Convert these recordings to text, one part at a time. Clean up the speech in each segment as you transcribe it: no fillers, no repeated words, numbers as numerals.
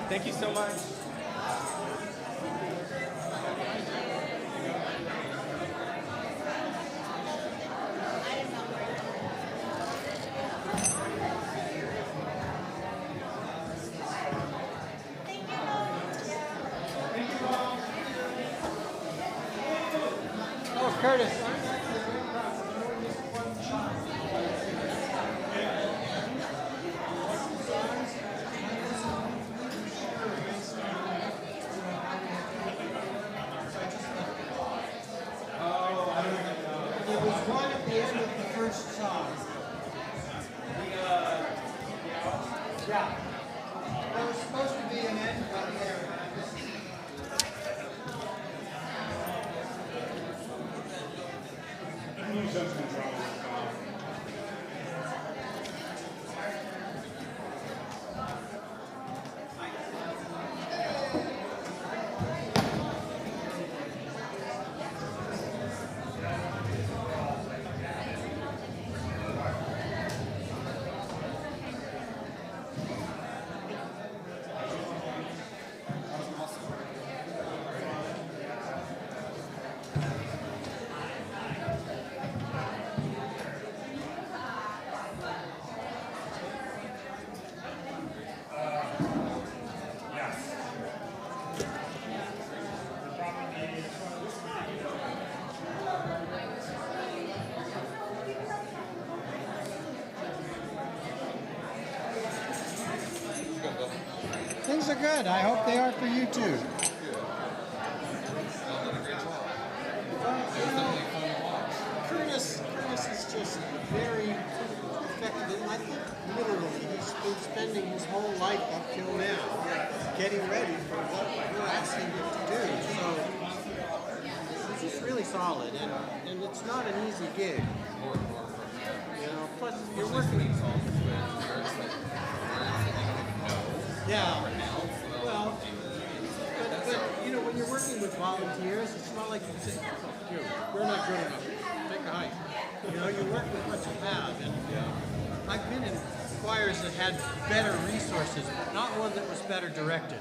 Thank you so much. Oh, Curtis. There was one at the end of the first song. Yeah. There was supposed to be an end right there. Things are good. I hope they are for you too. Curtis is just very effective. And I think literally he's been spending his whole life up till now getting ready for what we're asking him to do. So he's just really solid, and it's not an easy gig. You know, plus you're working. Yeah. Well, but you know, when you're working with volunteers, it's not like you say, we're not good enough. Take a hike. You know, you work with what you have. And I've been in choirs that had better resources, not one that was better directed.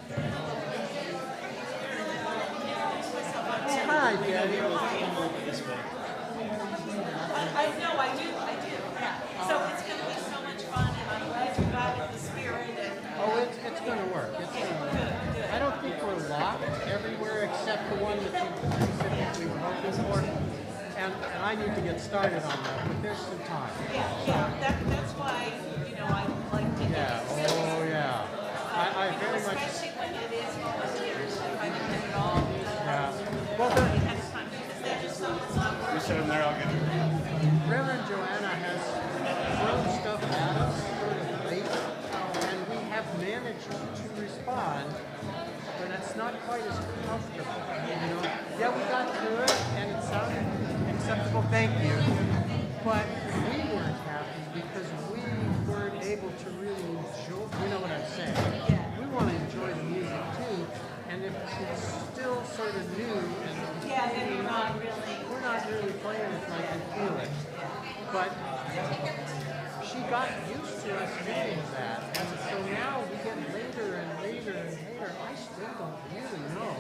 Hi, Daddy. I do. Yeah. So it's going to be so much fun, and I'm glad you got it, the spirit. Oh, it's going to work. It's going to work. Good. I don't think we're locked everywhere except the one that you specifically were hoping for. And I need to get started on that, but there's some time. Yeah. That's why, I like to get it. Oh, yeah. I very much... Especially when it is volunteers, if I can get it all. Yeah. Well, Ahead of time, because they're just so it's not worth it. Sit in there, I'll get you. Reverend Joanna has thrown stuff at us sort of late, and we have managed to respond, but it's not quite as comfortable. Yeah, we got through it, and it sounded acceptable. Thank you. But we weren't happy because we weren't able to really enjoy. You know what I'm saying? We want to enjoy the music too, and if it's still sort of new and then you're not really. we're not really playing it like we feel it. But she got used to us doing that, and so now we get later and later and later. I still don't really know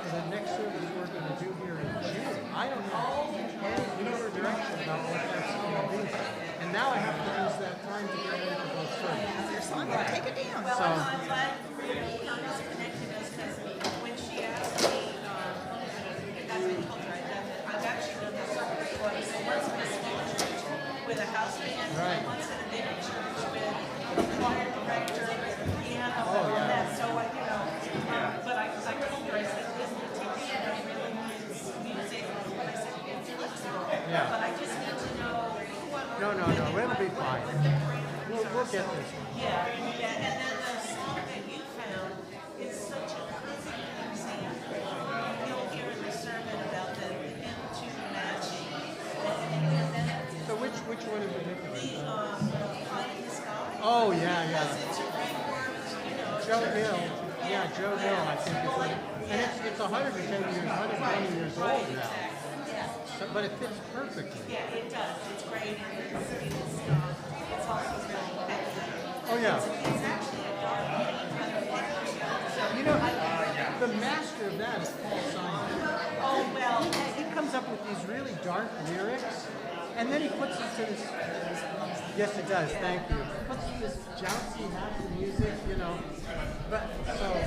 the next service we're going to do here in June. I don't have any more direction about what that's going to be. And now I have to use that time to get ready for both services. Take it down. Well, So, I'm glad Congress connected us, because when she asked me, as I told her, I've actually done this circuit before. So once in a small church with a house band, Right. once in a bigger church with a choir director, with a piano, Oh, and all yeah. that. So, but I told her, I said, this particular, I really need music. But I said, you do it too. Yeah. But I just need to know who I'm no, it'll be fine. We'll get this one. Yeah, and then the song that you found is such a perfect example. You'll hear in the sermon about the hymn tune matching. And then So which one in particular? High in the Sky. Oh, yeah. Because it's a great word, Joe Hill. Yeah, Joe Hill, I think is it. And it's 120 years old now. So, but it fits perfectly. Yeah, it does. It's great. And it's also very effective. Oh, yeah. It's actually a dark kind of You know, the master of that is Paul Simon. Oh, well, He comes up with these really dark lyrics, and then he puts it to this. Yes, it does. Thank you. Puts this jousty, happy music, you know. But so.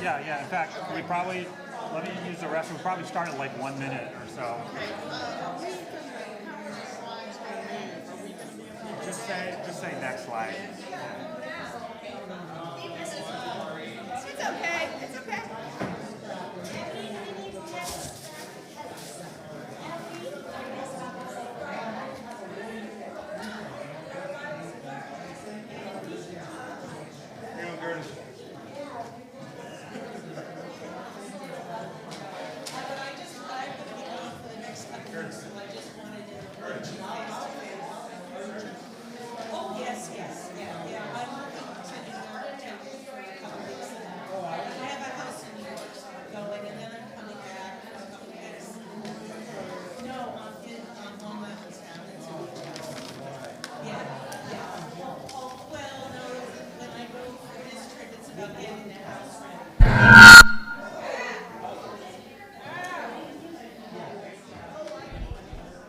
Yeah. In fact, we probably, let me use the restroom. We probably start in like 1 minute or so. Just say next slide. It's okay. It's okay.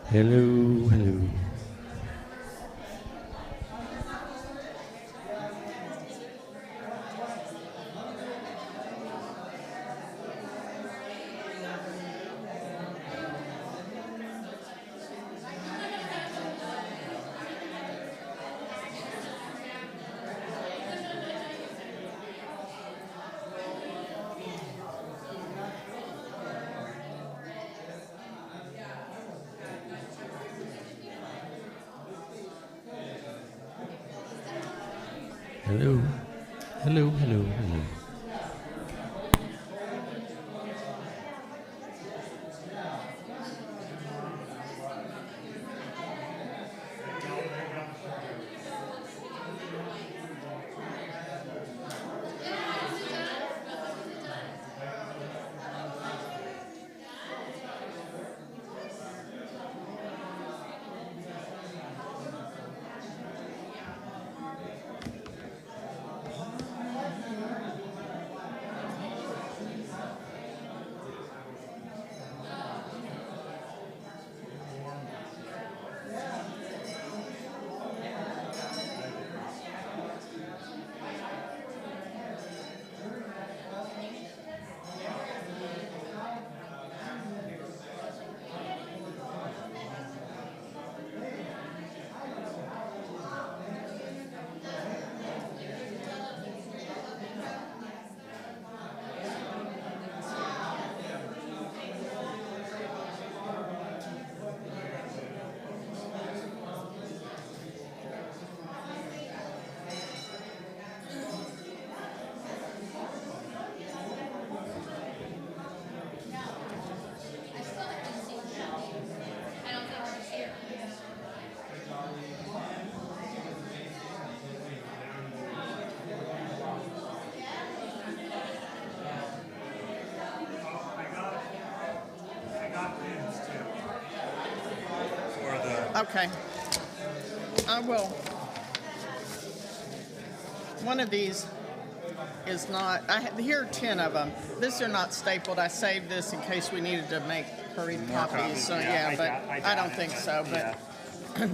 Hello, hello. Hello, hello, hello, hello. Okay. I will. One of these is not, here are 10 of them. These are not stapled. I saved this in case we needed to make hurried copies. So yeah, but I don't think so. But Yeah.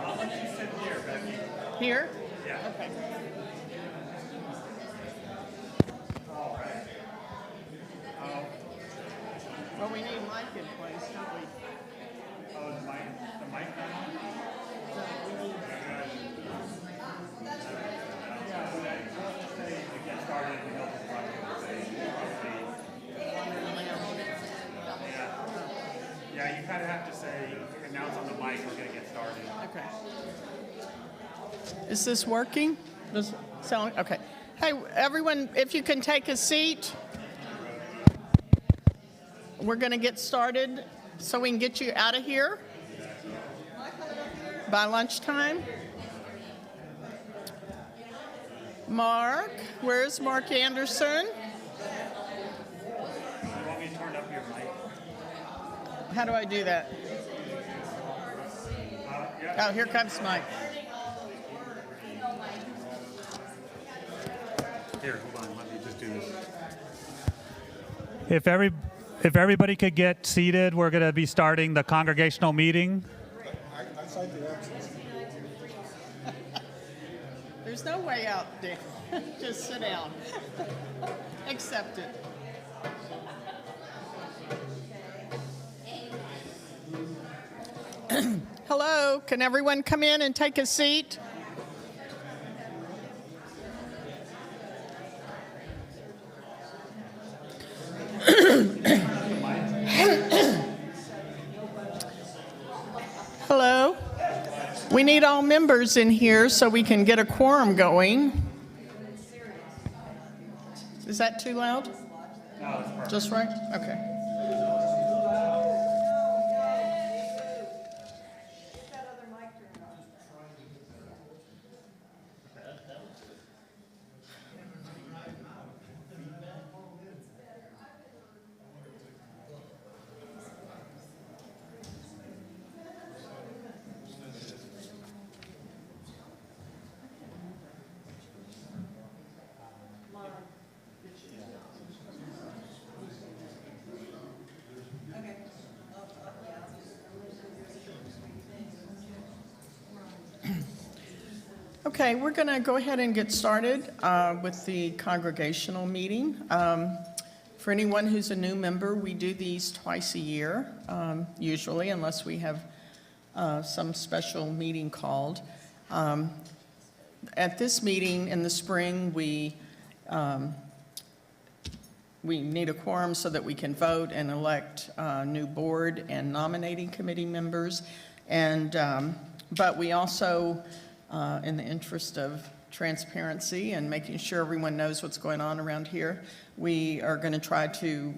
I'll let you sit here, Becky. here? Yeah. Okay. Well, we need Mike in place, don't we? Oh, the mic not on? Get started and help us run Yeah, you kind of have to say, announce on the mic, we're going to get started. Okay. Is this working? Does it sound okay? Hey, everyone, if you can take a seat. We're going to get started so we can get you out of here by lunchtime. Mark, where's Mark Anderson? You want me to turn up your mic? How do I do that? Oh, here comes Mike. Here, hold on, let me just do this. If everybody could get seated, we're going to be starting the congregational meeting. There's no way out there. Just sit down. Accept it. Hello, can everyone come in and take a seat? Hello. We need all members in here so we can get a quorum going. Is that too loud? No, it's perfect. Just right? Okay. Okay, we're going to go ahead and get started with the congregational meeting. For anyone who's a new member, we do these twice a year, usually, unless we have some special meeting called. At this meeting in the spring, we need a quorum so that we can vote and elect new board and nominating committee members. And but we also, in the interest of transparency and making sure everyone knows what's going on around here, we are going to try to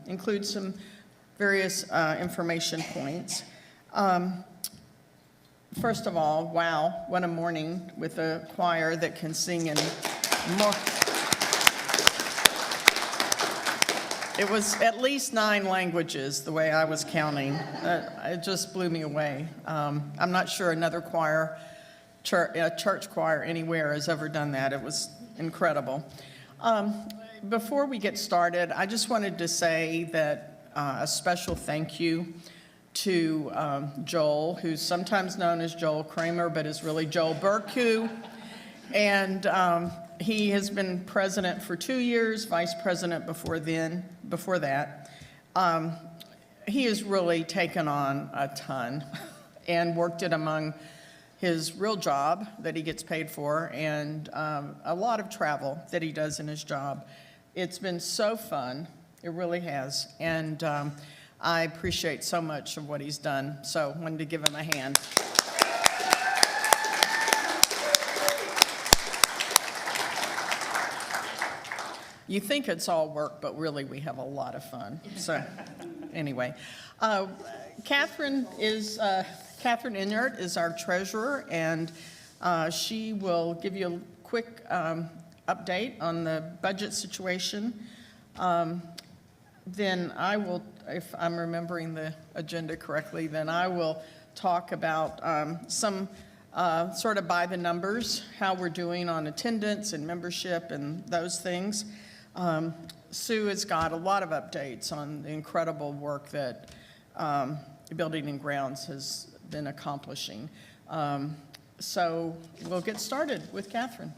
include some various information points. First of all, wow, what a morning with a choir that can sing in more. It was at least 9 languages, the way I was counting. It just blew me away. I'm not sure another choir, church choir anywhere has ever done that. It was incredible. Before we get started, I just wanted to say that a special thank you to Joel, who's sometimes known as Joel Kramer, but is really Joel Burku. And he has been president for 2 years, vice president before that. He has really taken on a ton and worked it among his real job that he gets paid for and a lot of travel that he does in his job. It's been so fun. It really has. And I appreciate so much of what he's done. So I wanted to give him a hand. You think it's all work, but really we have a lot of fun. So anyway, Catherine Inert is our treasurer, and she will give you a quick update on the budget situation. Then I will, if I'm remembering the agenda correctly, then I will talk about some sort of by the numbers, how we're doing on attendance and membership and those things. Sue has got a lot of updates on the incredible work that Building and Grounds has been accomplishing. So we'll get started with Catherine.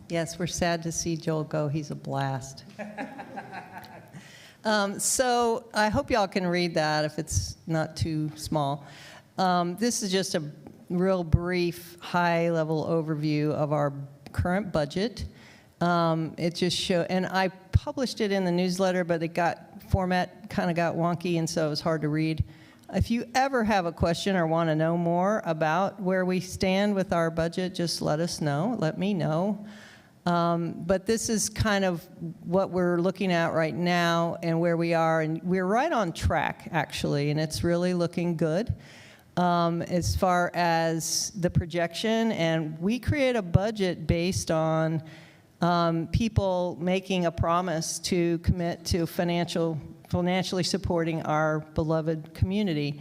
Yes, we're sad to see Joel go. He's a blast. So I hope y'all can read that if it's not too small. This is just a real brief, high-level overview of our current budget. It just shows, and I published it in the newsletter, but format kind of got wonky, and so it was hard to read. If you ever have a question or want to know more about where we stand with our budget, just let us know. Let me know. But this is kind of what we're looking at right now and where we are, and we're right on track, actually, and it's really looking good as far as the projection. And we create a budget based on people making a promise to commit to financially supporting our beloved community.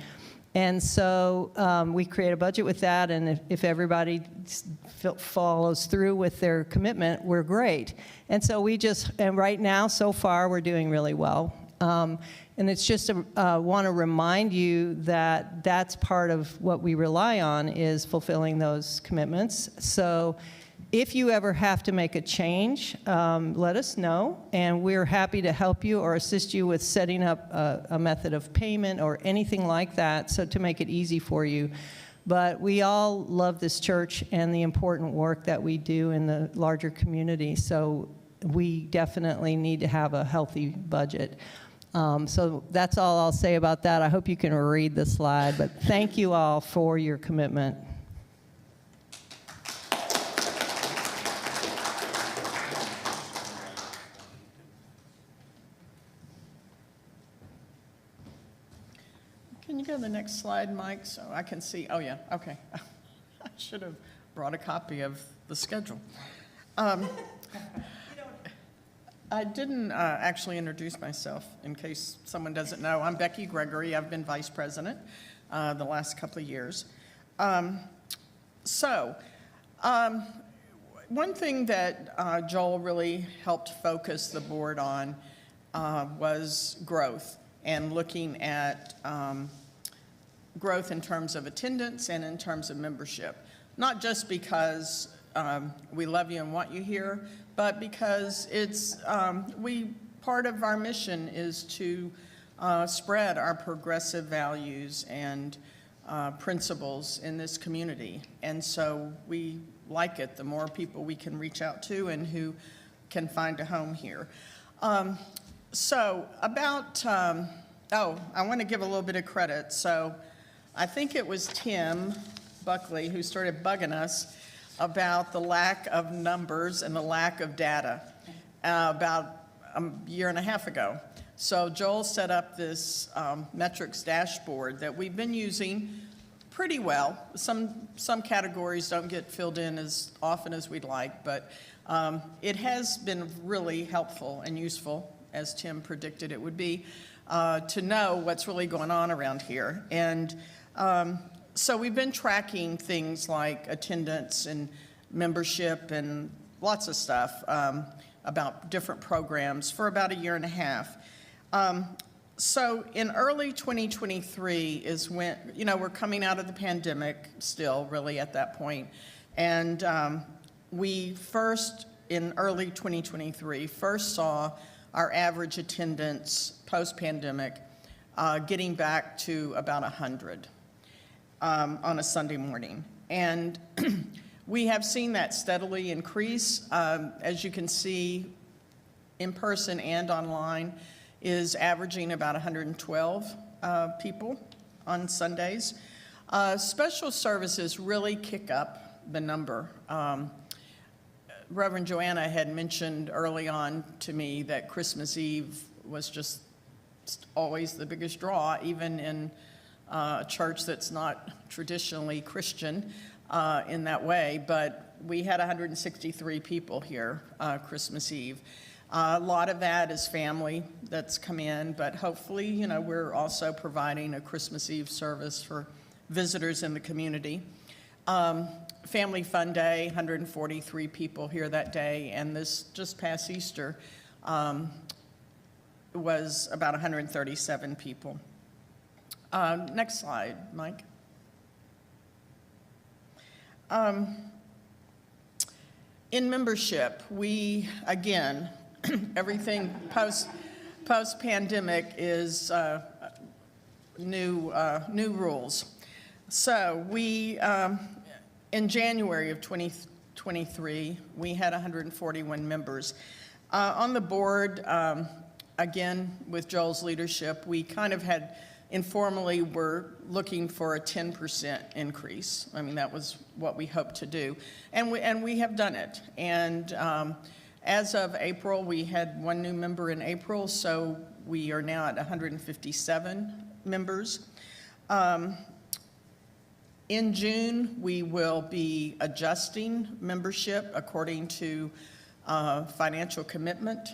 And so we create a budget with that, and if everybody follows through with their commitment, we're great. And so and right now, so far, we're doing really well. And it's just want to remind you that that's part of what we rely on is fulfilling those commitments. So if you ever have to make a change, let us know, and we're happy to help you or assist you with setting up a method of payment or anything like that, so to make it easy for you. But we all love this church and the important work that we do in the larger community, so we definitely need to have a healthy budget. So that's all I'll say about that. I hope you can read the slide, but thank you all for your commitment. Can you go to the next slide, Mike, so I can see? Oh, yeah, okay. I should have brought a copy of the schedule. I didn't actually introduce myself, in case someone doesn't know. I'm Becky Gregory. I've been vice president the last couple of years. One thing that Joel really helped focus the board on was growth, and looking at growth in terms of attendance and in terms of membership. Not just because we love you and want you here, but because it's part of our mission is to spread our progressive values and principles in this community. And so we like it, the more people we can reach out to and who can find a home here. I want to give a little bit of credit. So I think it was Tim Buckley who started bugging us about the lack of numbers and the lack of data about a year and a half ago. So Joel set up this metrics dashboard that we've been using pretty well. Some categories don't get filled in as often as we'd like, but it has been really helpful and useful, as Tim predicted it would be, to know what's really going on around here. And so we've been tracking things like attendance and membership and lots of stuff about different programs for about a year and a half. So in early 2023 is when, we're coming out of the pandemic still, really at that point. And we first, in early 2023, first saw our average attendance post-pandemic getting back to about 100 on a Sunday morning. And we have seen that steadily increase. As you can see, in person and online is averaging about 112 people on Sundays. Special services really kick up the number. Reverend Joanna had mentioned early on to me that Christmas Eve was just always the biggest draw, even in a church that's not traditionally Christian in that way, but we had 163 people here Christmas Eve. A lot of that is family that's come in, but hopefully, you know, we're also providing a Christmas Eve service for visitors in the community. Family Fun Day, 143 people here that day, and this just past Easter was about 137 people. Next slide, Mike. In membership, we, again, everything post-pandemic is new rules. So we, in January of 2023, we had 141 members. On the board, again, with Joel's leadership, we kind of had informally were looking for a 10% increase. I mean, that was what we hoped to do. And we have done it. And as of April, we had one new member in April, so we are now at 157 members. In June, we will be adjusting membership according to financial commitment.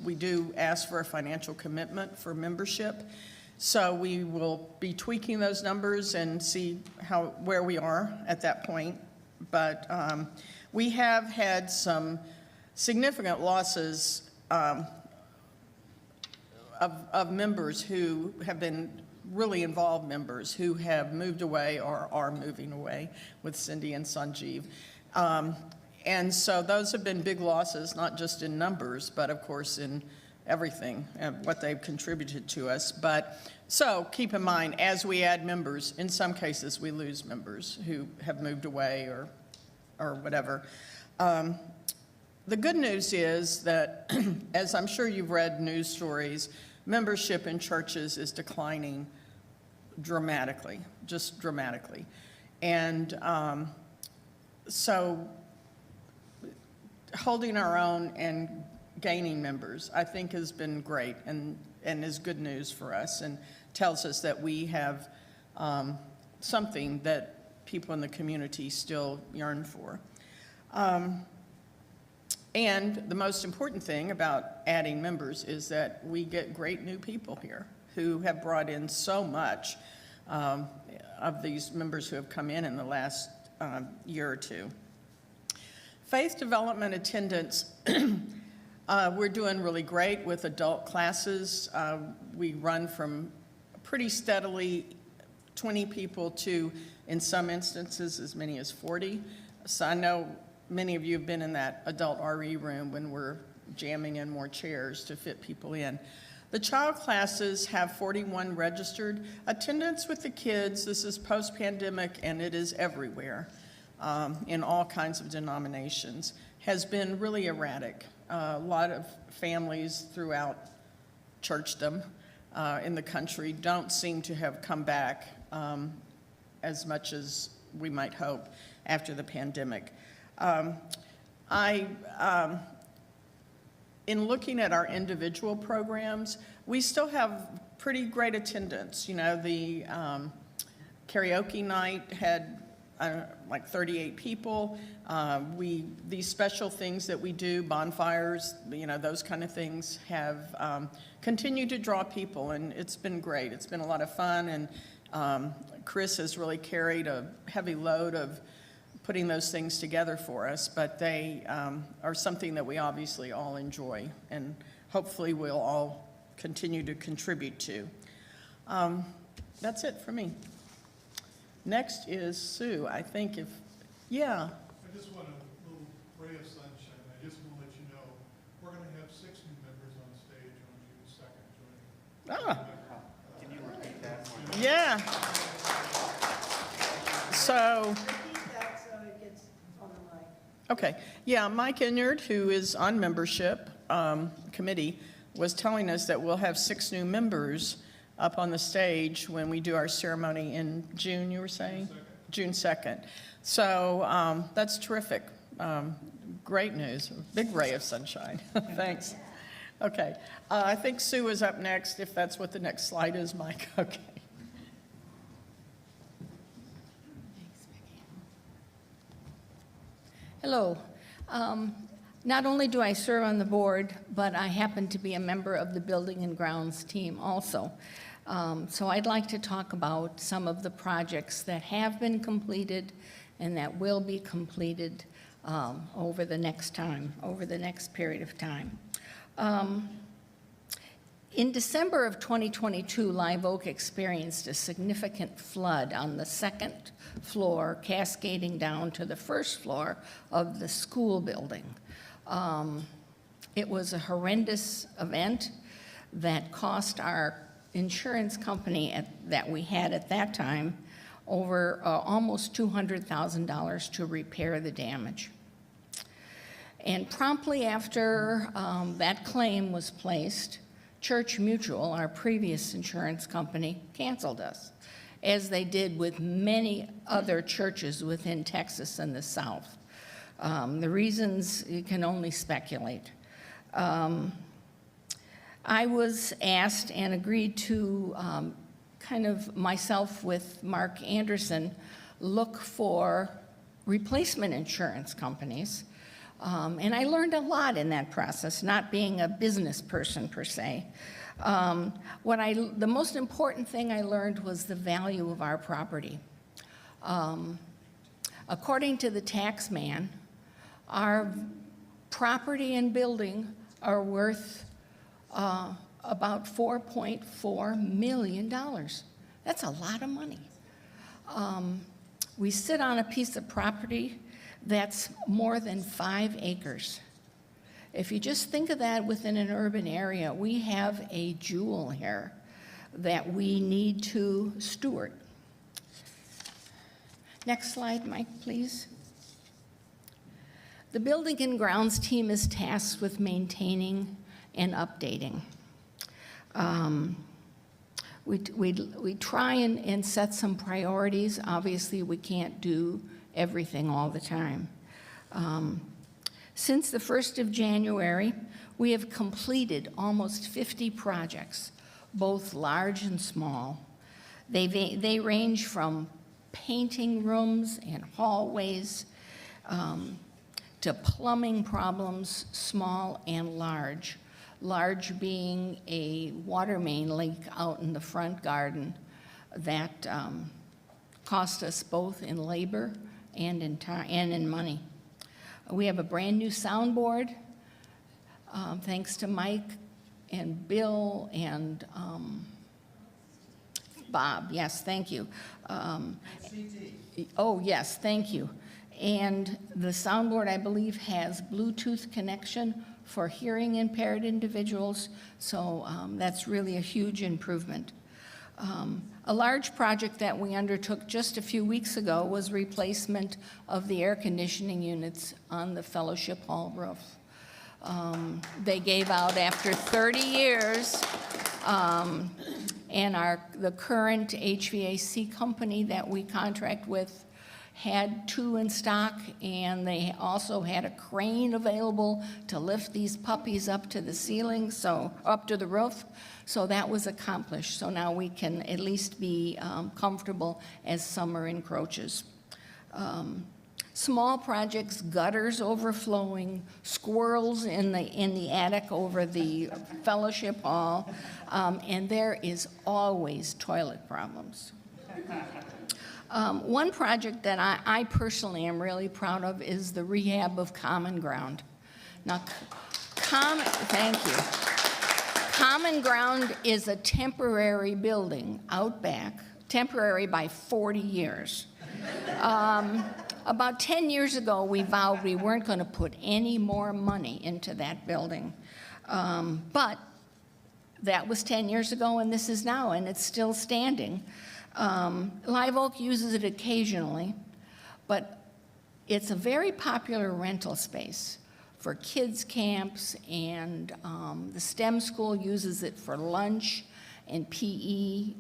We do ask for a financial commitment for membership. So we will be tweaking those numbers and see where we are at that point. But we have had some significant losses of members who have been really involved members who have moved away or are moving away with Cindy and Sanjeev. And so those have been big losses, not just in numbers, but of course in everything, what they've contributed to us. But so keep in mind, as we add members, in some cases we lose members who have moved away or whatever. The good news is that, as I'm sure you've read news stories, membership in churches is declining dramatically, just dramatically. And so holding our own and gaining members, I think, has been great and is good news for us and tells us that we have something that people in the community still yearn for. And the most important thing about adding members is that we get great new people here who have brought in so much of these members who have come in the last year or two. Faith development attendance, we're doing really great with adult classes. We run from pretty steadily 20 people to, in some instances, as many as 40. So I know many of you have been in that adult RE room when we're jamming in more chairs to fit people in. The child classes have 41 registered. Attendance with the kids, this is post-pandemic and it is everywhere in all kinds of denominations, has been really erratic. A lot of families throughout churchdom in the country don't seem to have come back as much as we might hope after the pandemic. In looking at our individual programs, we still have pretty great attendance. You know, the karaoke night had like 38 people. These special things that we do, bonfires, you know, those kind of things have continued to draw people, and it's been great. It's been a lot of fun, and Chris has really carried a heavy load of putting those things together for us, but they are something that we obviously all enjoy and hopefully we'll all continue to contribute to. That's it for me. Next is Sue. I think yeah. I just want a little ray of sunshine. I just want to let you know we're going to have 6 new members on stage on June 2nd joining. Can you repeat that one? Yeah. So, okay. Yeah, Mike Inyard, who is on membership committee, was telling us that we'll have 6 new members up on the stage when we do our ceremony in June, you were saying? June 2nd. So that's terrific. Great news. Big ray of sunshine. Thanks. Okay. I think Sue is up next, if that's what the next slide is, Mike. Okay. Hello. Not only do I serve on the board, but I happen to be a member of the Building and Grounds team also. So I'd like to talk about some of the projects that have been completed and that will be completed over the next period of time. In December of 2022, Live Oak experienced a significant flood on the second floor, cascading down to the first floor of the school building. It was a horrendous event that cost our insurance company that we had at that time over almost $200,000 to repair the damage. And promptly after that claim was placed, Church Mutual, our previous insurance company, canceled us, as they did with many other churches within Texas and the South. The reasons, you can only speculate. I was asked and agreed to kind of myself with Mark Anderson look for replacement insurance companies. And I learned a lot in that process, not being a business person per se. The most important thing I learned was the value of our property. According to the tax man, our property and building are worth about $4.4 million. That's a lot of money. We sit on a piece of property that's more than 5 acres. If you just think of that within an urban area, we have a jewel here that we need to steward. Next slide, Mike, please. The Building and Grounds team is tasked with maintaining and updating. We try and set some priorities. Obviously, we can't do everything all the time. Since the 1st of January, we have completed almost 50 projects, both large and small. They range from painting rooms and hallways to plumbing problems, small and large. Large being a water main leak out in the front garden that cost us both in labor and in time and in money. We have a brand new soundboard, thanks to Mike and Bill and Bob. Yes, thank you. Oh, yes, thank you. And the soundboard, I believe, has Bluetooth connection for hearing impaired individuals, so that's really a huge improvement. A large project that we undertook just a few weeks ago was replacement of the air conditioning units on the Fellowship Hall roof. They gave out after 30 years, and the current HVAC company that we contract with had 2 in stock, and they also had a crane available to lift these puppies up to the ceiling, so up to the roof. So that was accomplished. So now we can at least be comfortable as summer encroaches. Small projects, gutters overflowing, squirrels in the attic over the fellowship hall, and there is always toilet problems. One project that I personally am really proud of is the rehab of Common Ground. Now, thank you. Common Ground is a temporary building out back, temporary by 40 years. About 10 years ago, we vowed we weren't going to put any more money into that building. But that was 10 years ago, and this is now, and it's still standing. Live Oak uses it occasionally, but it's a very popular rental space for kids' camps, and the STEM school uses it for lunch and PE,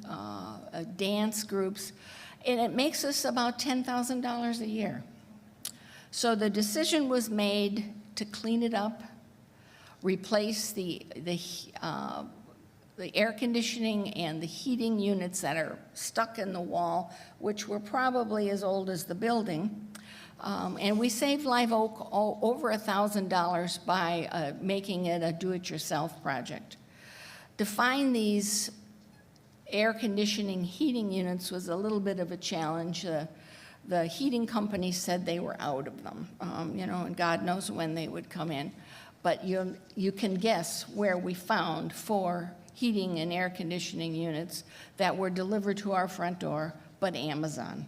dance groups, and it makes us about $10,000 a year. So the decision was made to clean it up, replace the air conditioning and the heating units that are stuck in the wall, which were probably as old as the building. And we saved Live Oak over $1,000 by making it a do-it-yourself project. To find these air conditioning heating units was a little bit of a challenge. The heating company said they were out of them, and God knows when they would come in. But you can guess where we found 4 heating and air conditioning units that were delivered to our front door, but Amazon.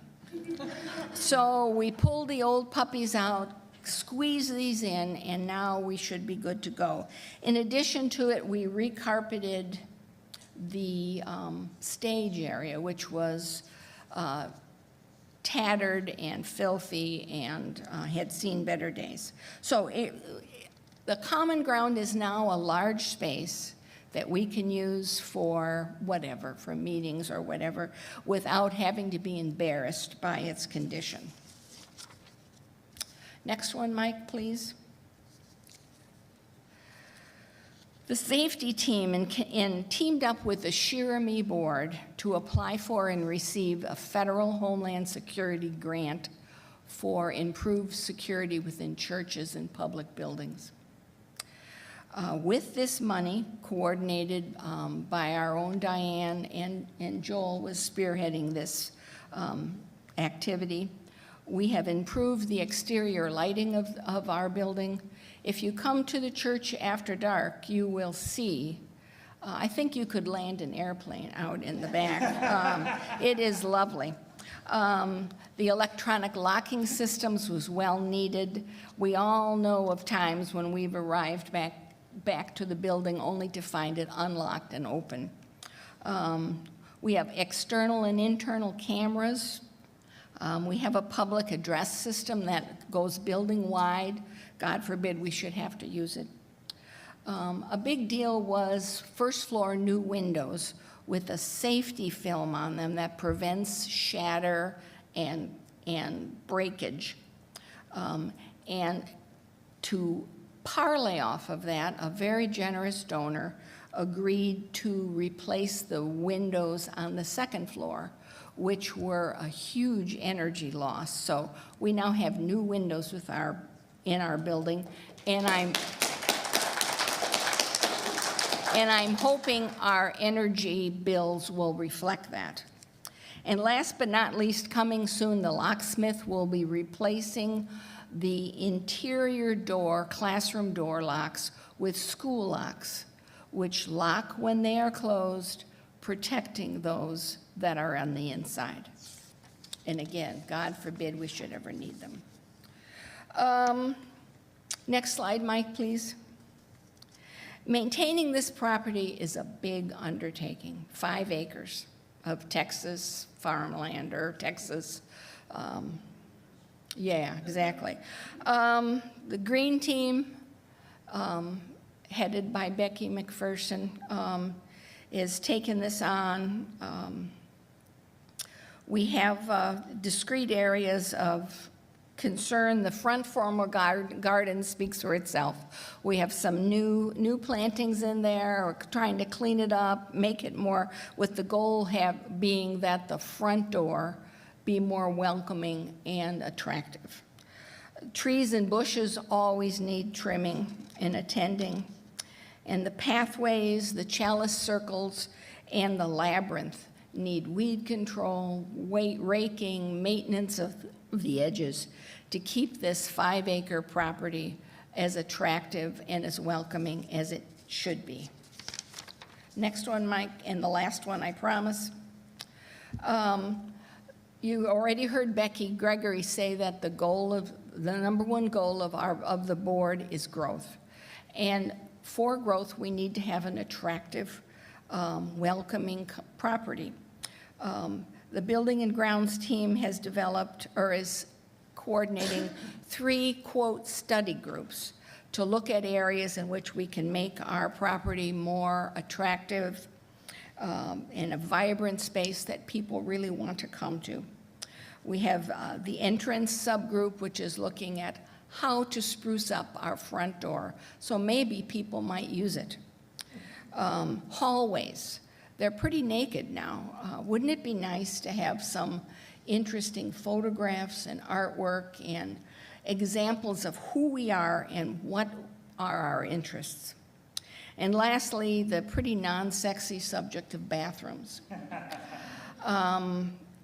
So we pulled the old puppies out, squeezed these in, and now we should be good to go. In addition to it, we recarpeted the stage area, which was tattered and filthy and had seen better days. So the common ground is now a large space that we can use for whatever, for meetings or whatever, without having to be embarrassed by its condition. Next one, Mike, please. The safety team teamed up with the Shirami Board to apply for and receive a federal Homeland Security grant for improved security within churches and public buildings. With this money, coordinated by our own Diane, and Joel was spearheading this activity, we have improved the exterior lighting of our building. If you come to the church after dark, you will see, I think you could land an airplane out in the back. It is lovely. The electronic locking systems was well needed. We all know of times when we've arrived back to the building only to find it unlocked and open. We have external and internal cameras. We have a public address system that goes building-wide. God forbid we should have to use it. A big deal was first floor new windows with a safety film on them that prevents shatter and breakage. And to parlay off of that, a very generous donor agreed to replace the windows on the second floor, which were a huge energy loss. So we now have new windows in our building, and I'm hoping our energy bills will reflect that. And last but not least, coming soon, the locksmith will be replacing the interior door, classroom door locks with school locks, which lock when they are closed, protecting those that are on the inside. And again, God forbid we should ever need them. Next slide, Mike, please. Maintaining this property is a big undertaking, 5 acres of Texas farmland, or Texas, yeah, exactly. The green team, headed by Becky McPherson, is taking this on. We have discrete areas of concern. The front formal garden speaks for itself. We have some new plantings in there. We're trying to clean it up, make it more, with the goal being that the front door be more welcoming and attractive. Trees and bushes always need trimming and attending. And the pathways, the chalice circles, and the labyrinth need weed control, raking, maintenance of the edges to keep this 5-acre property as attractive and as welcoming as it should be. Next one, Mike, and the last one, I promise. You already heard Becky Gregory say that the number one goal of the board is growth. And for growth, we need to have an attractive, welcoming property. The Building and Grounds team has developed, or is coordinating, 3, quote, study groups to look at areas in which we can make our property more attractive and a vibrant space that people really want to come to. We have the entrance subgroup, which is looking at how to spruce up our front door, so maybe people might use it. Hallways, they're pretty naked now. Wouldn't it be nice to have some interesting photographs and artwork and examples of who we are and what are our interests. And lastly, the pretty non-sexy subject of bathrooms.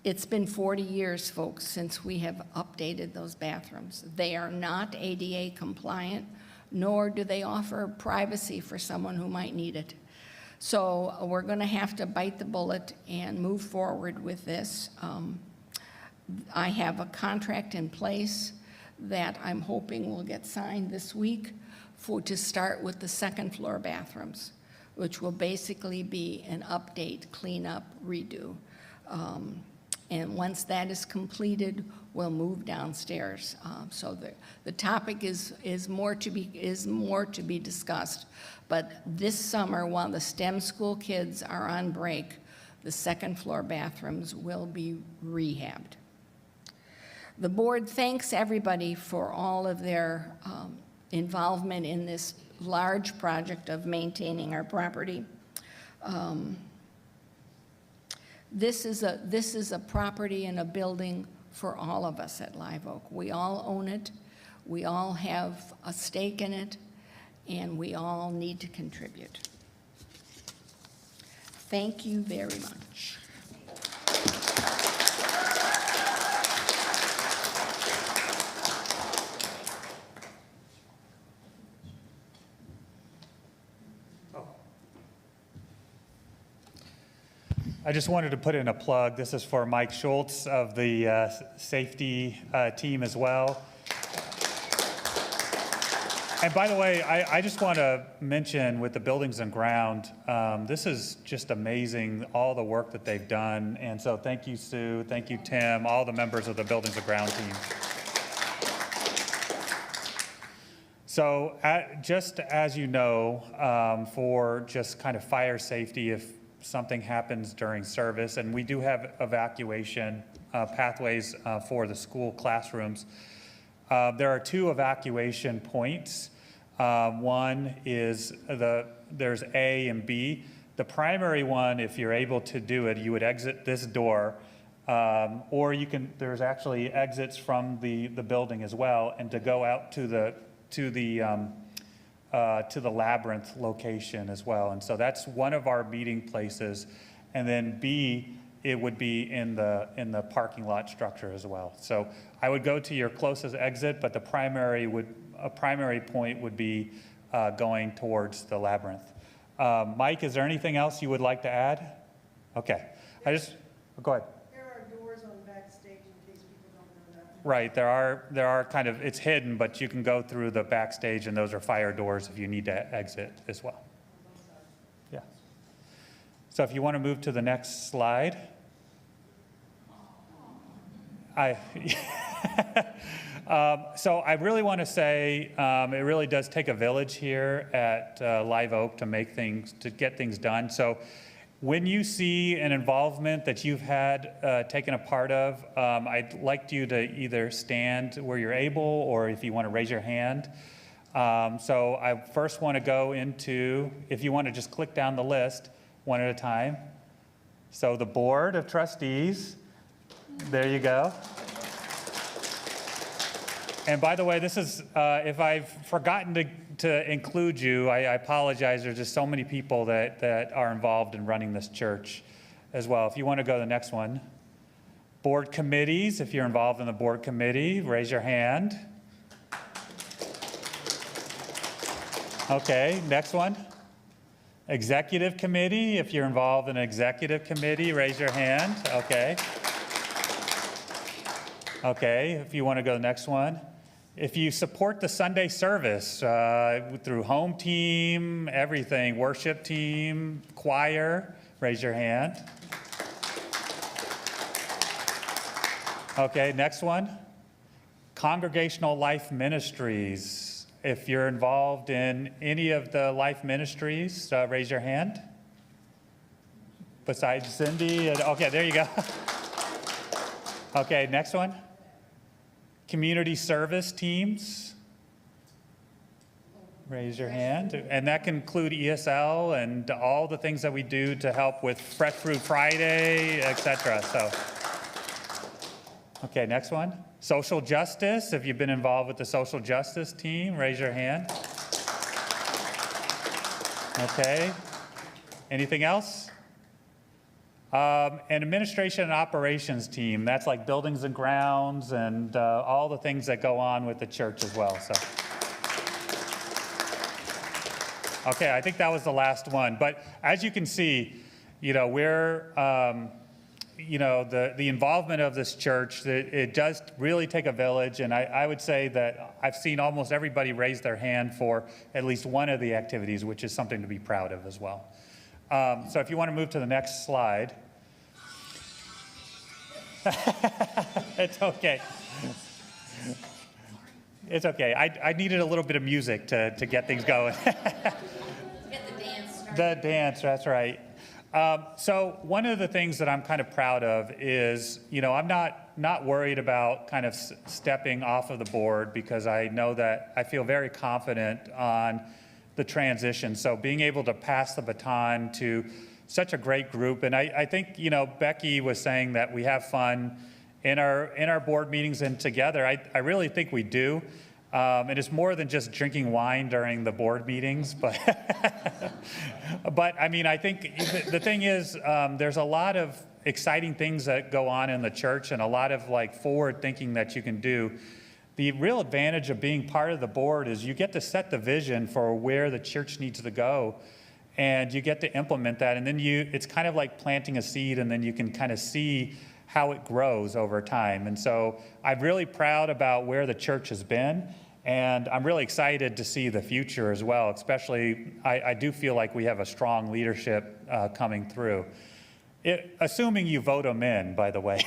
It's been 40 years, folks, since we have updated those bathrooms. They are not ADA compliant, nor do they offer privacy for someone who might need it. So we're going to have to bite the bullet and move forward with this. I have a contract in place that I'm hoping will get signed this week to start with the second floor bathrooms, which will basically be an update, cleanup, redo. And once that is completed, we'll move downstairs. So the topic is more to be discussed. But this summer, while the STEM school kids are on break, the second floor bathrooms will be rehabbed. The board thanks everybody for all of their involvement in this large project of maintaining our property. This is a property and a building for all of us at Live Oak. We all own it, we all have a stake in it, and we all need to contribute. Thank you very much. I just wanted to put in a plug. This is for Mike Schultz of the safety team as well. And by the way, I just want to mention with the buildings and ground, this is just amazing, all the work that they've done. And so thank you, Sue, thank you, Tim, all the members of the buildings and ground team. So just as you know, for just kind of fire safety, if something happens during service, and we do have evacuation pathways for the school classrooms. There are 2 evacuation points. One is there's A and B. The primary one, if you're able to do it, you would exit this door, or there's actually exits from the building as well, and to go out to the labyrinth location as well. And so that's one of our meeting places. And then B, it would be in the parking lot structure as well. So I would go to your closest exit, but a primary point would be going towards the labyrinth. Mike, is there anything else you would like to add? Okay. Go ahead. Right, there are kind of, it's hidden, but you can go through the backstage, and those are fire doors if you need to exit as well. Yeah. So if you want to move to the next slide. So I really want to say it really does take a village here at Live Oak to get things done. So when you see an involvement that you've had taken a part of, I'd like you to either stand where you're able, or if you want to raise your hand. So I first want to go into, if you want to just click down the list one at a time. So the Board of Trustees, there you go. And by the way, this is, if I've forgotten to include you, I apologize. There's just so many people that are involved in running this church as well. If you want to go to the next one. Board committees, if you're involved in the board committee, raise your hand. Okay, next one. Executive committee, if you're involved in an executive committee, raise your hand. Okay. Okay, if you want to go to the next one. If you support the Sunday service through home team, everything, worship team, choir, raise your hand. Okay, next one. Congregational life ministries. If you're involved in any of the life ministries, raise your hand. Besides Cindy. Okay, there you go. Okay, next one. Community service teams. Raise your hand. And that can include ESL and all the things that we do to help with Fresh Fruit Friday, etc. So, Okay, next one. Social justice. If you've been involved with the social justice team, raise your hand. Okay. Anything else? An administration and operations team. That's like buildings and grounds and all the things that go on with the church as well. So, okay, I think that was the last one. But as you can see, we're, the involvement of this church, it does really take a village. And I would say that I've seen almost everybody raise their hand for at least one of the activities, which is something to be proud of as well. So if you want to move to the next slide. It's okay. It's okay. I needed a little bit of music to get things going. Get the dance started. The dance, that's right. So one of the things that I'm kind of proud of is, I'm not worried about kind of stepping off of the board because I know that I feel very confident on the transition. So being able to pass the baton to such a great group. And I think, Becky was saying that we have fun in our board meetings and together. I really think we do. And it's more than just drinking wine during the board meetings, but I mean, I think the thing is, there's a lot of exciting things that go on in the church and a lot of forward thinking that you can do. The real advantage of being part of the board is you get to set the vision for where the church needs to go, and you get to implement that. And then it's kind of like planting a seed, and then you can kind of see how it grows over time. And so I'm really proud about where the church has been, and I'm really excited to see the future as well. Especially, I do feel like we have a strong leadership coming through. Assuming you vote them in, by the way.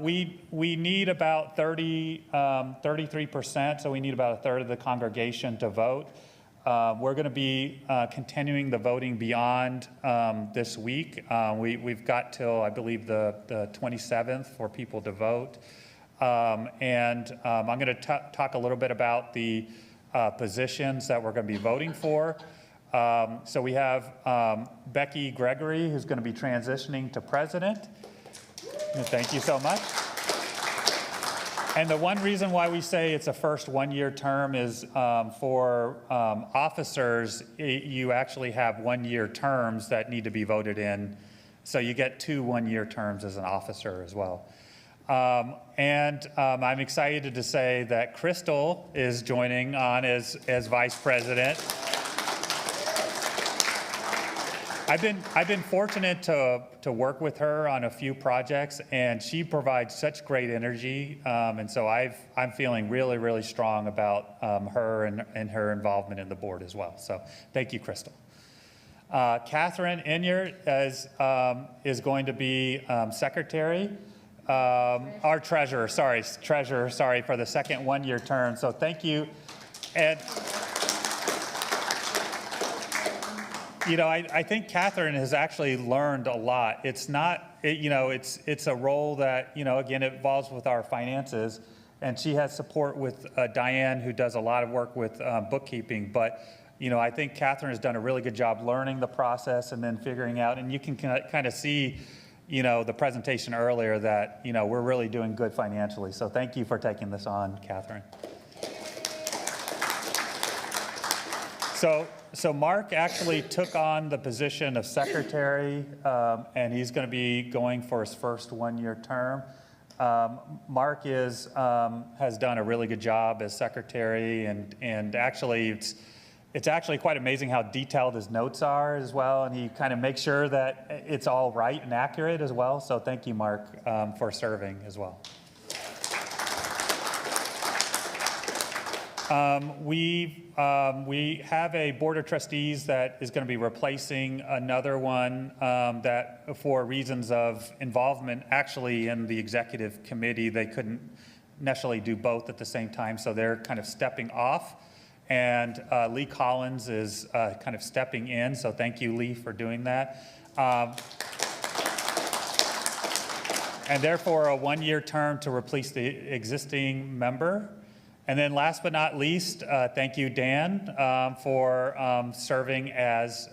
We need about 33%, so we need about a third of the congregation to vote. We're going to be continuing the voting beyond this week. We've got till, I believe, the 27th for people to vote. And I'm going to talk a little bit about the positions that we're going to be voting for. So we have Becky Gregory, who's going to be transitioning to president. Thank you so much. And the one reason why we say it's a first one-year term is for officers, you actually have one-year terms that need to be voted in. So you get 2 one-year terms as an officer as well. And I'm excited to say that Krystle is joining on as vice president. I've been fortunate to work with her on a few projects, and she provides such great energy. And so I'm feeling really, really strong about her and her involvement in the board as well. So thank you, Krystle. Catherine Inyard is going to be secretary, our treasurer for the second one-year term. So thank you. And I think Catherine has actually learned a lot. It's not, it's a role that, again, it involves with our finances, and she has support with Diane, who does a lot of work with bookkeeping. But, I think Catherine has done a really good job learning the process and then figuring out, and you can kind of see, the presentation earlier that, we're really doing good financially. So thank you for taking this on, Catherine. So Mark actually took on the position of secretary, and he's going to be going for his first one-year term. Mark has done a really good job as secretary, and actually it's actually quite amazing how detailed his notes are as well, and he kind of makes sure that it's all right and accurate as well. So thank you, Mark, for serving as well. We have a board of trustees that is going to be replacing another one that, for reasons of involvement, actually in the executive committee, they couldn't necessarily do both at the same time, so they're kind of stepping off. And Lee Collins is kind of stepping in, so thank you, Lee, for doing that. And therefore, a one-year term to replace the existing member. And then last but not least, thank you, Dan, for serving as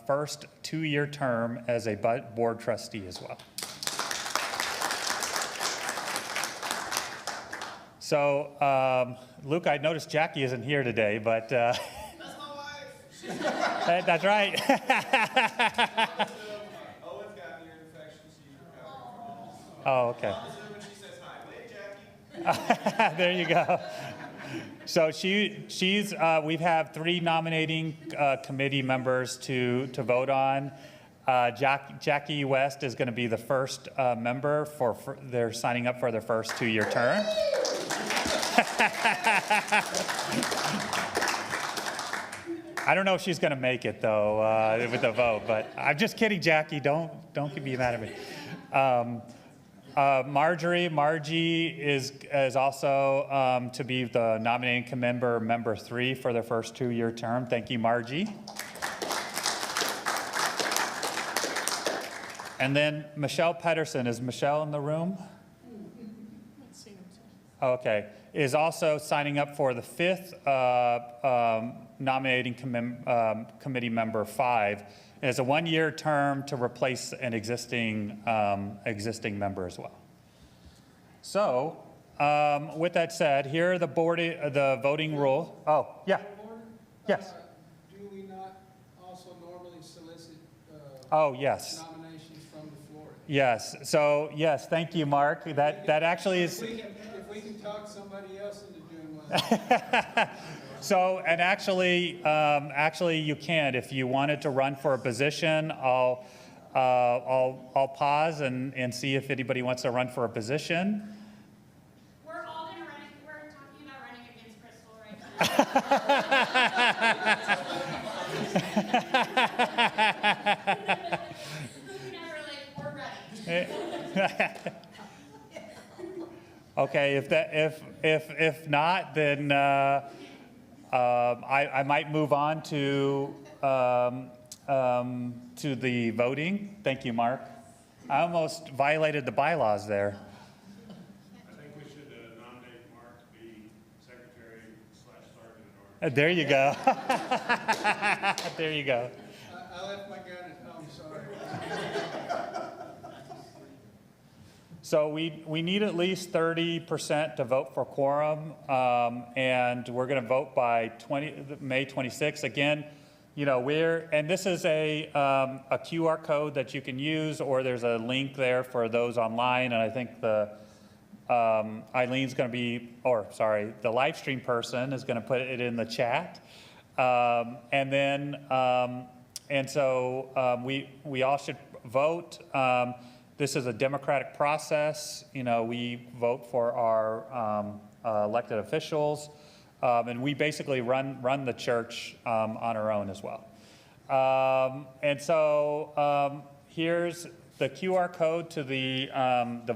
first 2-year term as a board trustee as well. So, Luke, I noticed Jackie isn't here today, but That's my wife. that's right. Owen's got ear infection. She's recovering. Oh, okay. When she says hi, wave, Jackie. There you go. So we have 3 nominating committee members to vote on. Jackie West is going to be the first member they're signing up for their first 2-year term. I don't know if she's going to make it though with the vote, but I'm just kidding, Jackie. Don't be mad at me. Margie is also to be the nominating member 3 for their first 2-year term. Thank you, Margie. And then Michelle Peterson. Is Michelle in the room? Okay. Is also signing up for the 5th nominating committee member 5. And it's a 1-year term to replace an existing member as well. So, with that said, here are the voting rule. Oh, yeah. Yes. Do we not also normally solicit Oh, yes. nominations from the floor? Yes. So, yes. Thank you, Mark. That actually is. If we can talk somebody else into doing one. So, and actually, you can. If you wanted to run for a position, I'll pause and see if anybody wants to run for a position. We're all going to run, we're talking about running against Krystle right now. We're ready. Okay, if not, then I might move on to the voting. Thank you, Mark. I almost violated the bylaws there. I think we should nominate Mark to be secretary/sergeant. There you go. There you go. I left my gun at home, sorry. So we need at least 30% to vote for quorum, and we're going to vote by May 26th. Again, and this is a QR code that you can use, or there's a link there for those online, and I think the Eileen's going to be, the live stream person is going to put it in the chat, and so we all should vote. This is a democratic process. We vote for our elected officials, and we basically run the church on our own as well. And so here's the QR code to the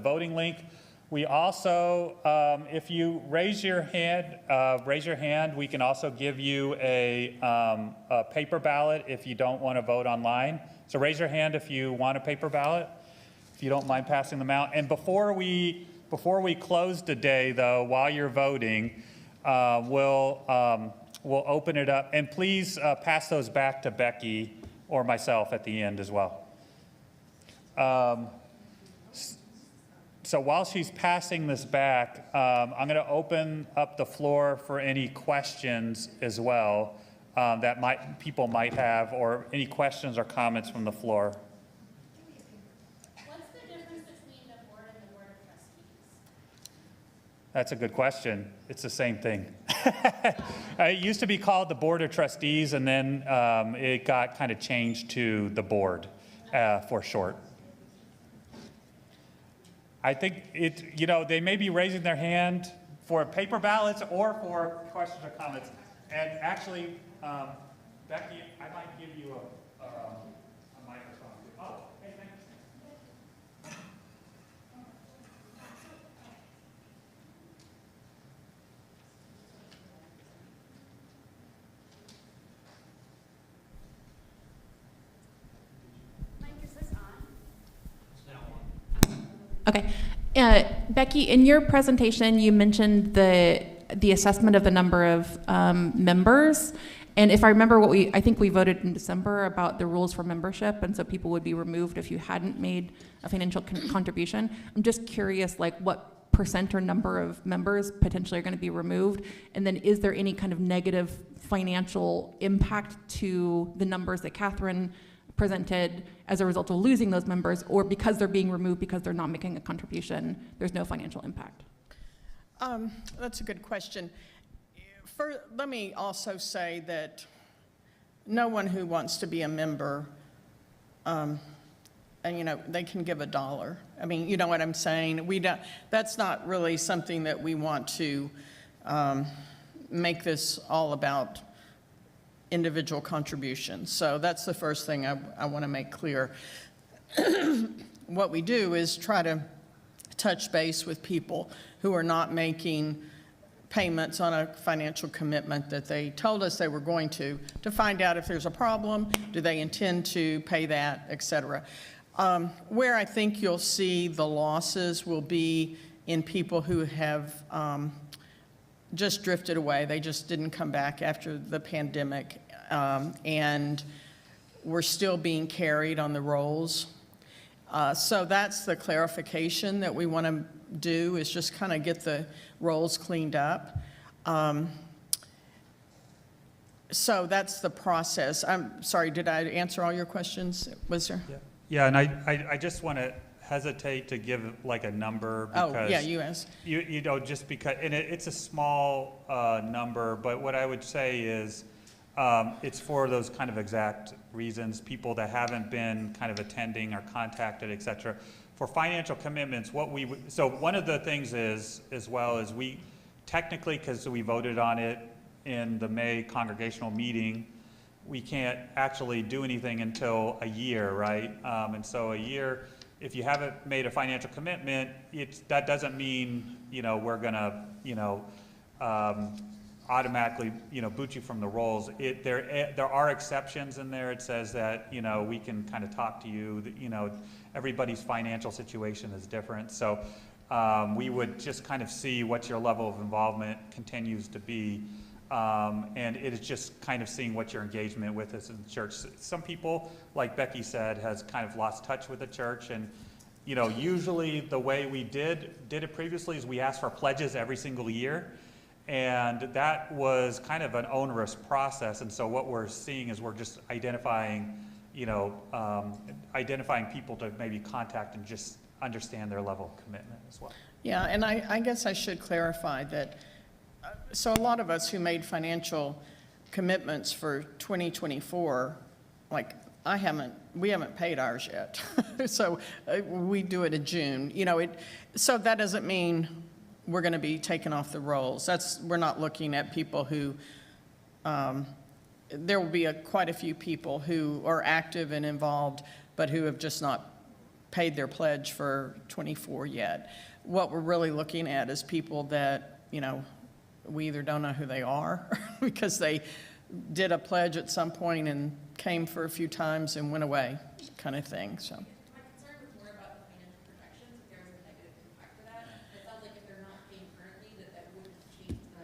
voting link. We also, if you raise your hand, we can also give you a paper ballot if you don't want to vote online. So raise your hand if you want a paper ballot, if you don't mind passing them out. And before we close today, though, while you're voting, we'll open it up. And please pass those back to Becky or myself at the end as well. So while she's passing this back, I'm going to open up the floor for any questions as well that people might have, or any questions or comments from the floor. What's the difference between the board and the Board of Trustees? That's a good question. It's the same thing. It used to be called the Board of Trustees, and then it got kind of changed to the board for short. I think they may be raising their hand for paper ballots or for questions or comments. And actually, Becky, I might give you a microphone. Oh, hey, thanks. Mike, is this on? Okay. Becky, in your presentation, you mentioned the assessment of the number of members. And if I remember I think we voted in December about the rules for membership, and so people would be removed if you hadn't made a financial contribution. I'm just curious, what percent or number of members potentially are going to be removed? And then is there any kind of negative financial impact to the numbers that Catherine presented as a result of losing those members, or because they're being removed because they're not making a contribution, there's no financial impact? That's a good question. Let me also say that no one who wants to be a member, and they can give $1. I mean, you know what I'm saying? That's not really something that we want to make this all about individual contributions. So that's the first thing I want to make clear. What we do is try to touch base with people who are not making payments on a financial commitment that they told us they were going to find out if there's a problem, do they intend to pay that, et cetera. Where I think you'll see the losses will be in people who have just drifted away. They just didn't come back after the pandemic, and we're still being carried on the rolls. So that's the clarification that we want to do, is just kind of get the rolls cleaned up. So that's the process. I'm sorry, did I answer all your questions? Was there? Yeah, and I just want to hesitate to give like a number because oh, yeah, you asked. You know, just because, and it's a small number, but what I would say is it's for those kind of exact reasons, people that haven't been kind of attending or contacted, et cetera. For financial commitments, so one of the things is, as well, is we technically, because we voted on it in the May Congregational meeting, we can't actually do anything until a year, right? And so a year, if you haven't made a financial commitment, that doesn't mean, we're gonna, automatically, boot you from the rolls. There are exceptions in there. It says that, we can kind of talk to you, everybody's financial situation is different. So we would just kind of see what your level of involvement continues to be. And it is just kind of seeing what your engagement with us in the church. Some people, like Becky said, has kind of lost touch with the church. And, usually the way we did it previously is we asked for pledges every single year. And that was kind of an onerous process. And so what we're seeing is we're just identifying, identifying people to maybe contact and just understand their level of commitment as well. Yeah, and I guess I should clarify that. So a lot of us who made financial commitments for 2024, like we haven't paid ours yet. So we do it in June. So that doesn't mean we're going to be taken off the rolls. We're not looking at people who, there will be quite a few people who are active and involved, but who have just not paid their pledge for 24 yet. What we're really looking at is people that, we either don't know who they are because they did a pledge at some point and came for a few times and went away, kind of thing. So. My concern was more about the financial protections, if there was a negative impact to that. It sounds like if they're not paying currently, that wouldn't change the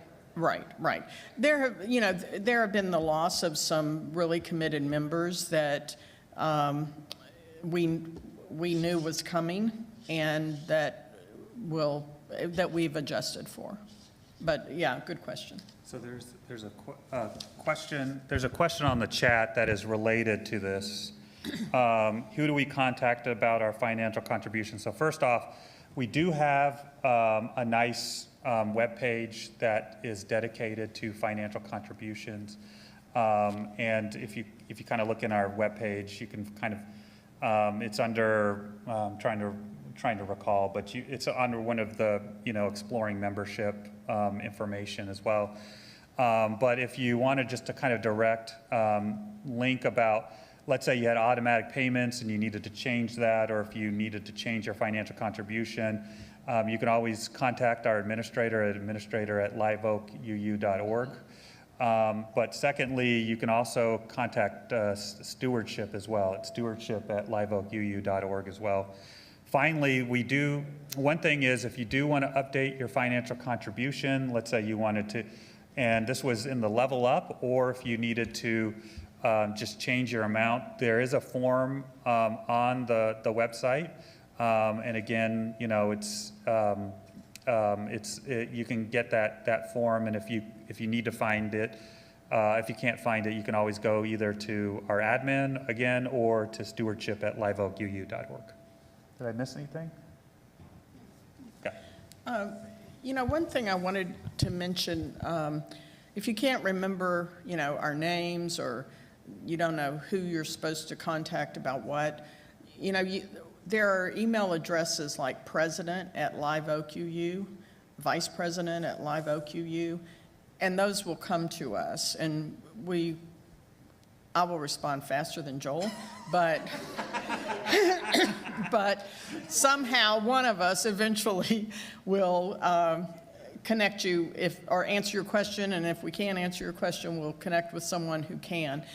Right. There have been the loss of some really committed members that we knew was coming and that we've adjusted for. But yeah, good question. So there's a question on the chat that is related to this. Who do we contact about our financial contributions? So first off, we do have a nice webpage that is dedicated to financial contributions. And if you kind of look in our webpage, you can kind of, it's under, trying to recall, but it's under one of the, exploring membership information as well. But if you wanted just to kind of direct link about, let's say you had automatic payments and you needed to change that, or if you needed to change your financial contribution, you can always contact our administrator at liveoakuu.org. But secondly, you can also contact stewardship as well at stewardship@liveoakuu.org as well. Finally, one thing is if you do want to update your financial contribution, let's say you wanted to, and this was in the level up, or if you needed to just change your amount, there is a form on the website. And again, it's you can get that form, and if you need to find it, if you can't find it, you can always go either to our admin again or to stewardship@liveoakuu.org. Did I miss anything? Okay. One thing I wanted to mention, if you can't remember, our names, or you don't know who you're supposed to contact about what, there are email addresses like president@liveoakuu, vice president@liveoakuu, and those will come to us, and I will respond faster than Joel, but but somehow one of us eventually will connect you or answer your question, and if we can't answer your question, we'll connect with someone who can.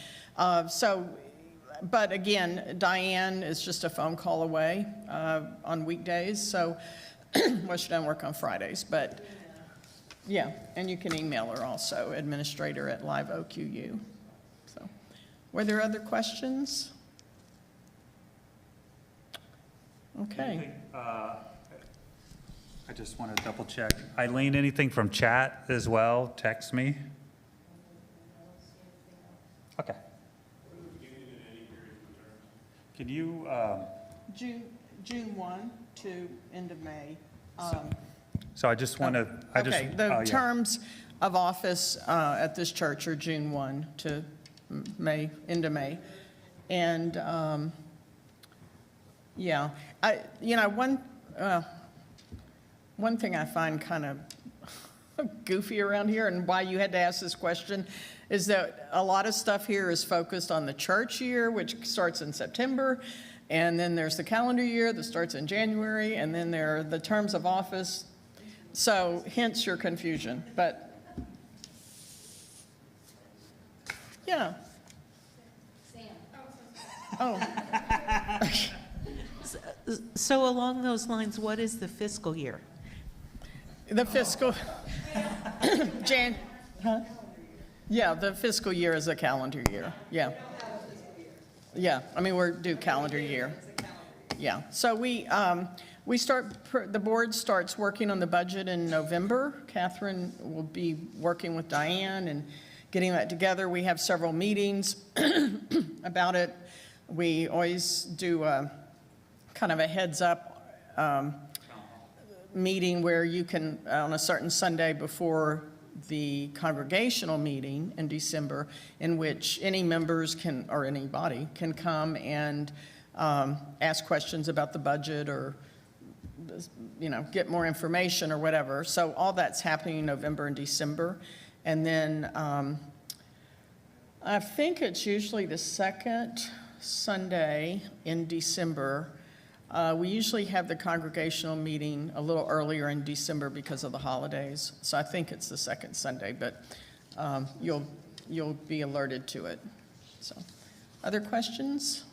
But again, Diane is just a phone call away on weekdays, so well, she doesn't work on Fridays, but yeah, and you can email her also, administrator@liveoakuu. So, were there other questions? Okay. Anything, I just want to double check. Eileen, anything from chat as well? Text me. Okay. Can you? June 1 to end of May. So I just want to. The terms of office at this church are June 1 to May, end of May. And, one thing I find kind of goofy around here, and why you had to ask this question, is that a lot of stuff here is focused on the church year, which starts in September, and then there's the calendar year that starts in January, and then there are the terms of office. So hence your confusion, but yeah. Oh. So along those lines, what is the fiscal year? The fiscal, Yeah, the fiscal year is a calendar year, yeah. Yeah, I mean, we're due calendar year. Yeah, so the board starts working on the budget in November. Catherine will be working with Diane and getting that together. We have several meetings about it. We always do kind of a heads up meeting where you can, on a certain Sunday before the congregational meeting in December, in which any members can, or anybody can come and ask questions about the budget, or get more information or whatever. So all that's happening in November and December. And then I think it's usually the second Sunday in December. We usually have the congregational meeting a little earlier in December because of the holidays. So I think it's the second Sunday, but you'll be alerted to it. So, other questions?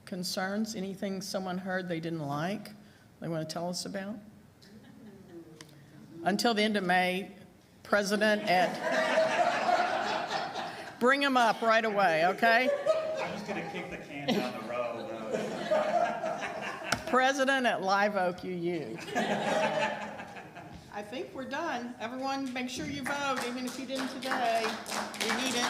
Concerns? Anything someone heard they didn't like, they want to tell us about? Until the end of May, President bring them up right away, okay? I'm just going to kick the can down the road. President@liveoakuu. I think we're done. Everyone, make sure you vote, even if you didn't today. We need it.